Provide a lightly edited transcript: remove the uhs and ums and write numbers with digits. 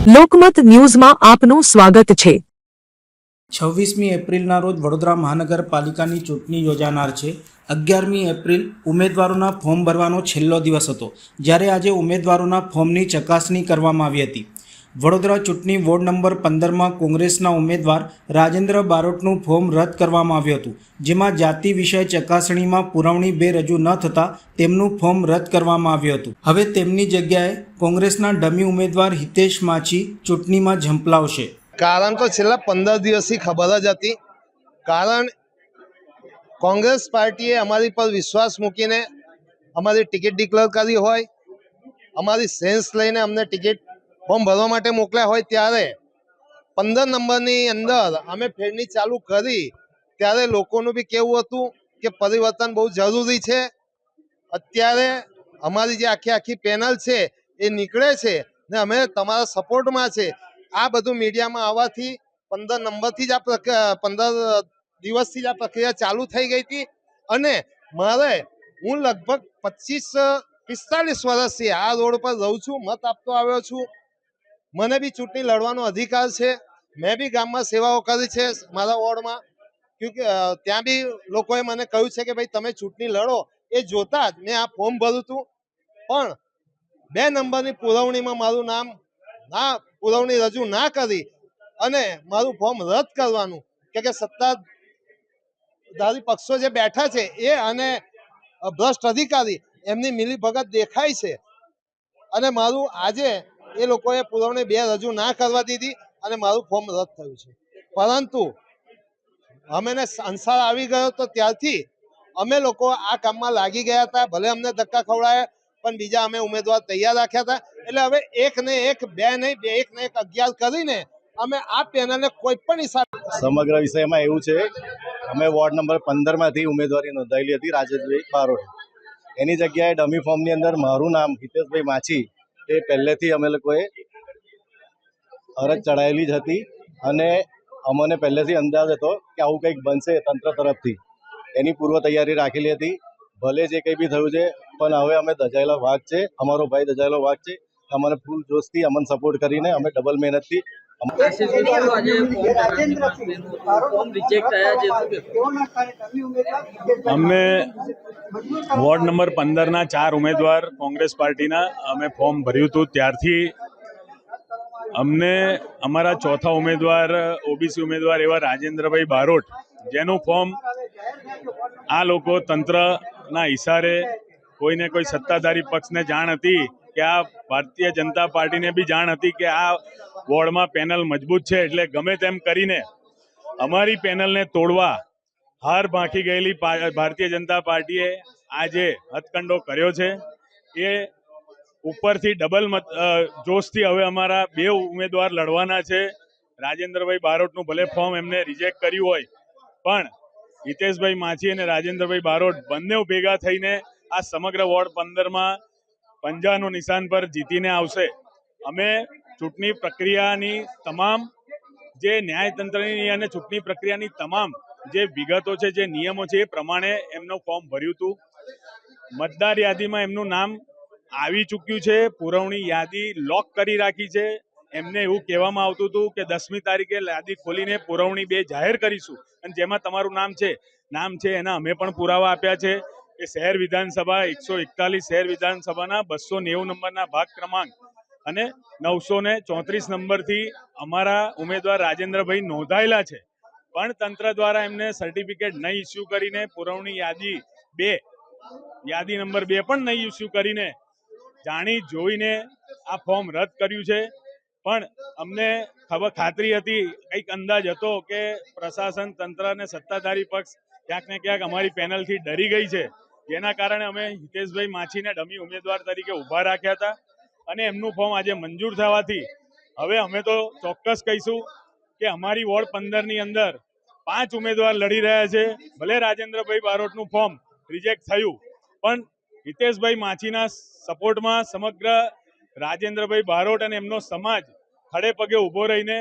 લોકમત ન્યૂઝમાં આપનું સ્વાગત છે। 26મી એપ્રિલના રોજ વડોદરા મહાનગરપાલિકાની ચૂંટણી યોજાનાર છે। 11મી એપ્રિલ ઉમેદવારોના ફોર્મ ભરવાનો છેલ્લો દિવસ હતો, જ્યારે આજે ઉમેદવારોના ફોર્મની ચકાસણી કરવામાં આવી હતી। વડોદરા ચૂંટણી વોર્ડ નંબર 15માં કોંગ્રેસના ઉમેદવાર રાજેન્દ્ર બારોટનું ફોર્મ રદ કરવામાં આવ્યું હતું, જેમાં જાતિ વિષય ચકાસણીમાં પુરવણી 2 રજૂ ન થતાં તેમનું ફોર્મ રદ કરવામાં આવ્યું હતું। હવે તેમની જગ્યાએ કોંગ્રેસના ડમી ઉમેદવાર હિતેશ માછી ચૂંટણીમાં ઝંપલાવશે। કારણ તો છેલ્લા 15 દિવસથી ખબર જ હતી। કારણ કોંગ્રેસ પાર્ટીએ અમારી પર વિશ્વાસ મૂકીને અમારી ટિકિટ ડિક્લેર કરી હોય, અમારી સેન્સ લઈને અમને ટિકિટ ફોર્મ ભરવા માટે મોકલ્યા હોય, ત્યારે 15 નંબરની અંદર અમે ફેરણી ચાલુ કરી ત્યારે લોકોનું બી કેવું હતું કે પરિવર્તન બહુ જરૂરી છે। અત્યારે અમારી જે આખી પેનલ છે એ નીકળે છે ને અમે તમારા સપોર્ટમાં છે। આ બધું મીડિયામાં આવવાથી 15 નંબરથી જ 15 દિવસથી જ આ પ્રક્રિયા ચાલુ થઈ ગઈ હતી। અને હું લગભગ 45 વર્ષથી આ રોડ પર રહું છું, મત આપતો આવ્યો છું। મને બી ચૂંટણી લડવાનો અધિકાર છે। મેં બી ગામમાં સેવાઓ કરી છે મારા વોર્ડમાં, ક્યોંકિ ત્યાં બી લોકોએ મને કહ્યું છે કે ભાઈ તમે ચૂંટણી લડો। એ જોતા જ મેં આ ફોર્મ ભર્યું હતું, પણ 2 નંબરની પુરવણીમાં મારું નામ પુરવણી રજૂ ના કરી અને મારું ફોર્મ રદ કરવાનું કે સત્તાધારી પક્ષો જે બેઠા છે એ અને ભ્રષ્ટ અધિકારી એમની મિલીભગત દેખાય છે। અને મારું આજે એ લોકોએ પુરવણી 2 રજૂ ના કરવા દીધી અને મારું ફોર્મ રદ થયું છે। પરંતુ અમને સંસાર આવી ગયો તો ત્યારથી અમે લોકો આ કામમાં લાગી ગયા હતા। ભલે અમને ધક્કા ખવડાયા, પણ બીજા અમે ઉમેદવાર તૈયાર રાખ્યા હતા। એટલે હવે 1 ને 1 2 નહીં, 1 ને 1 11 કરીને અમે આ પેનલને કોઈ પણ હિસાબે સમગ્ર વિષયમાં એવું છે, અમે વોર્ડ નંબર 15માંથી ઉમેદવારી નોંધાયેલી હતી રાજેશભાઈ બારોટ। એની જગ્યાએ ડમી ફોર્મની અંદર મારું નામ હિતેશભાઈ માછી એ પહેલેથી અમે લોકોએ અરજ ચડાયેલી જ હતી અને અમને પહેલેથી અંદાજ હતો કે આવું કંઈક બનશે તંત્ર તરફથી, એની પૂર્વ તૈયારી રાખેલી હતી। ભલે જે કંઈ બી થયું છે, પણ હવે અમે દજાયેલા વાઘ છે, અમારો ભાઈ દજાયેલો વાઘ છે। અમને ફૂલ જોશથી અમને સપોર્ટ કરીને અમે ડબલ મહેનતથી અમને વોર્ડ નંબર 15ના 4 ઉમેદવાર કોંગ્રેસ પાર્ટીના અમે ફોર્મ ભર્યું હતું, ત્યારથી અમને અમારા ચોથા ઉમેદવાર ઓબીસી ઉમેદવાર એવા રાજેન્દ્રભાઈ બારોટ, જેનું ફોર્મ આ લોકો તંત્રના ઇશારે કોઈને કોઈ સત્તાધારી પક્ષને જાણ હતી કે આ ભારતીય જનતા પાર્ટીને બી જાણ હતી કે આ વોર્ડમાં પેનલ મજબૂત છે, એટલે ગમે તેમ કરીને અમારી પેનલને તોડવા હાર ભાંખી ગયેલી ભારતીય જનતા પાર્ટીએ આજે હથકંડો કર્યો છે। એ ઉપરથી ડબલ જોશથી હવે અમારા 2 ઉમેદવાર લડવાના છે। રાજેન્દ્રભાઈ બારોટનું ભલે ફોર્મ એમને રિજેક્ટ કર્યું હોય, પણ હિતેશભાઈ માછી અને રાજેન્દ્રભાઈ બારોટ બંને ભેગા થઈને આ સમગ્ર વોર્ડ 15માં 50નું નિશાન પર જીતીને આવશે। અમે ચૂંટણી પ્રક્રિયાની તમામ જે ન્યાયતંત્રની અને ચૂંટણી પ્રક્રિયાની તમામ જે વિગતો છે, જે નિયમો છે, એ પ્રમાણે એમનું ફોર્મ ભર્યું હતું। મતદાર યાદીમાં એમનું નામ આવી ચૂક્યું છે, પુરવણી યાદી લોક કરી રાખી છે। એમને એવું કહેવામાં આવતું હતું કે 10મી તારીખે યાદી ખોલીને પુરવણી 2 જાહેર કરીશું, અને જેમાં તમારું નામ છે એના અમે પણ પુરાવા આપ્યા છે કે શહેર વિધાનસભા 141 શહેર વિધાનસભાના 290 નંબરના ભાગ ક્રમાંક અને 934 નંબરથી અમારા ઉમેદવાર રાજેન્દ્રભાઈ નોંધાયેલા છે, પણ તંત્ર દ્વારા એમને સર્ટિફિકેટ નહીં ઇસ્યુ કરીને પુરવણી યાદી નંબર 2 પણ નહીં ઇસ્યુ કરીને જાણી જોઈને આ ફોર્મ રદ કર્યું છે। પણ અમને ખાતરી હતી, કંઈક અંદાજ હતો કે પ્રશાસન તંત્ર અને સત્તાધારી પક્ષ ક્યાંક ને ક્યાંક અમારી પેનલથી ડરી ગઈ છે, જેના કારણે અમે હિતેશભાઈ માછીને ડમી ઉમેદવાર તરીકે ઊભા રાખ્યા હતા। અને એમનું ફોર્મ આજે મંજૂર થવાથી હવે અમે તો ચોક્કસ કહીશું કે અમારી વોર્ડ 15ની અંદર 5 ઉમેદવાર લડી રહ્યા છે। ભલે રાજેન્દ્રભાઈ બારોટનું ફોર્મ રિજેક્ટ થયું, પણ હિતેશભાઈ માછીના સપોર્ટમાં સમગ્ર રાજેન્દ્રભાઈ બારોટ અને એમનો સમાજ ખડે પગે ઊભો રહીને